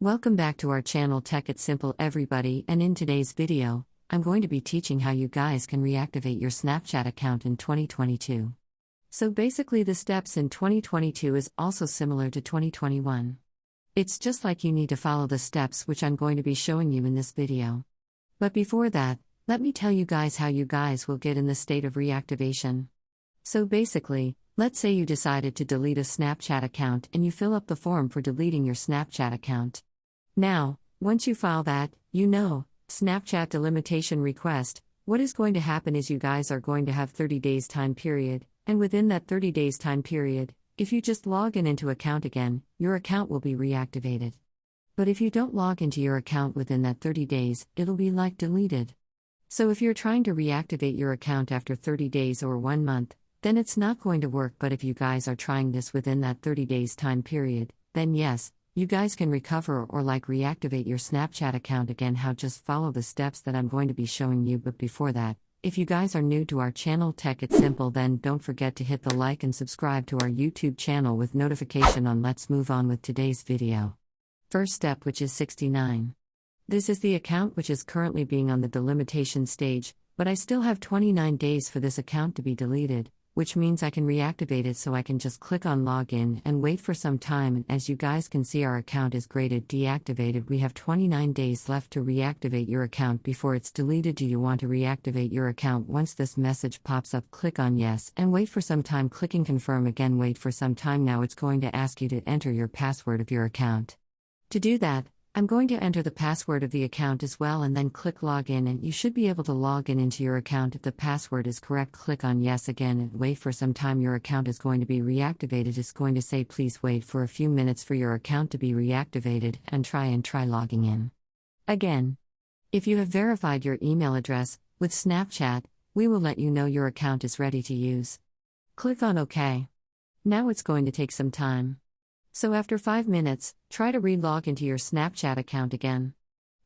Welcome back to our channel Tech It Simple everybody, and in today's video, I'm going to be teaching how you guys can reactivate your Snapchat account in 2022. So basically the steps in 2022 is also similar to 2021. It's just like you need to follow the steps which I'm going to be showing you in this video. But before that, let me tell you guys how you guys will get in the state of reactivation. So basically, let's say you decided to delete a Snapchat account and you fill up the form for deleting your Snapchat account. Now, once you file that, Snapchat delimitation request, what is going to happen is you guys are going to have 30 days time period, and within that 30 days time period, if you just log into account again, your account will be reactivated. But if you don't log into your account within that 30 days, it'll be like deleted. So if you're trying to reactivate your account after 30 days or 1 month, then it's not going to work. But if you guys are trying this within that 30 days time period, then yes, you guys can recover or reactivate your Snapchat account again. How? Just follow the steps that I'm going to be showing you. But before that, if you guys are new to our channel Tech It Simple, then don't forget to hit the like and subscribe to our YouTube channel with notification on. Let's move on with today's video. First step, which is 69. This is the account which is currently being on the delimitation stage, but I still have 29 days for this account to be deleted, which means I can reactivate it. So I can just click on login and wait for some time. And as you guys can see, our account is graded deactivated. We have 29 days left to reactivate your account before it's deleted. Do you want to reactivate your account? Once this message pops up, click on yes and wait for some time. Clicking confirm again, wait for some time. Now it's going to ask you to enter your password of your account. To do that, I'm going to enter the password of the account as well, and then click login, and you should be able to log in into your account. If the password is correct, click on yes again and wait for some time. Your account is going to be reactivated. It's going to say please wait for a few minutes for your account to be reactivated, and try logging in. Again, if you have verified your email address with Snapchat, we will let you know your account is ready to use. Click on OK. Now it's going to take some time. So after 5 minutes, try to re-log into your Snapchat account again.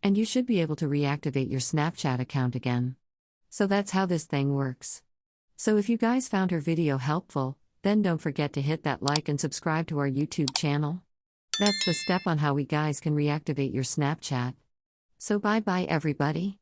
And you should be able to reactivate your Snapchat account again. So that's how this thing works. So if you guys found our video helpful, then don't forget to hit that like and subscribe to our YouTube channel. That's the step on how we guys can reactivate your Snapchat. So bye bye everybody.